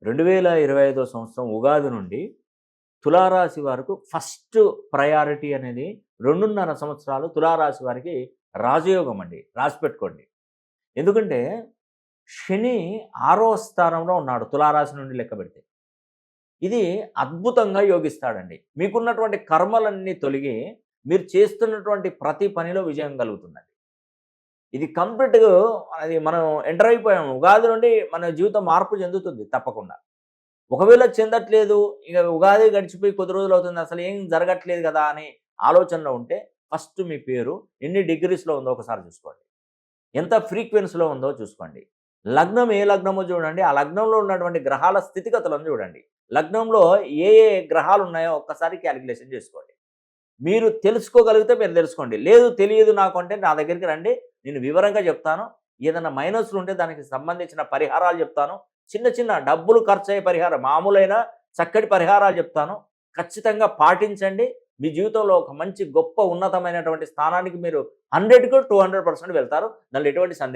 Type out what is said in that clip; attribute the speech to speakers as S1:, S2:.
S1: 2025 సంవత్సరం ఉగాది నుండి తులారాశి వరకు ఫస్ట్ ప్రయారిటీ అనేది 2.5 సంవత్సరాలు తులారాశి వారికి రాజయోగం అండి. రాసిపెట్టుకోండి. ఎందుకంటే శని 6వ స్థానంలో ఉన్నాడు తులారాశి నుండి లెక్కబెడితే. ఇది అద్భుతంగా యోగిస్తాడండి. మీకున్నటువంటి కర్మలన్నీ తొలగి మీరు చేస్తున్నటువంటి ప్రతి పనిలో విజయం కలుగుతుందండి. ఇది కంప్లీట్‌గా అది మనం ఎంటర్ అయిపోయాము. ఉగాది నుండి మన జీవితం మార్పు చెందుతుంది తప్పకుండా. ఒకవేళ చెందట్లేదు, ఇక ఉగాది గడిచిపోయి కొద్ది రోజులవుతుంది. అసలేం జరగట్లేదు గదా! అని ఆలోచనలో ఉంటే ఫస్ట్ మీ పేరు ఎన్ని డిగ్రీస్‌లో ఉందో ఒకసారి చూసుకోండి. ఎంత ఫ్రీక్వెన్సీలో ఉందో చూసుకోండి. లగ్నం ఏ లగ్నమో చూడండి. ఆ లగ్నంలో ఉన్నటువంటి గ్రహాల స్థితిగతులను చూడండి. లగ్నంలో ఏ ఏ గ్రహాలున్నాయో ఒక్కసారి క్యాలిక్యులేషన్ చేసుకోండి. మీరు తెలుసుకోగలిగితే మీరు తెలుసుకోండి. లేదు తెలియదు నాకు అంటే నా దగ్గరికి రండి. నేను వివరంగా చెప్తాను. ఏదైనా మైనస్‌లు ఉంటే దానికి సంబంధించిన పరిహారాలు చెప్తాను. చిన్న చిన్న డబ్బులు ఖర్చయ్యే పరిహారం మామూలైన చక్కటి పరిహారాలు చెప్తాను. ఖచ్చితంగా పాటించండి. మీ జీవితంలో ఒక మంచి గొప్ప ఉన్నతమైనటువంటి స్థానానికి మీరు 100కి 200% వెళ్తారు. దానిలో ఎటువంటి సందేహం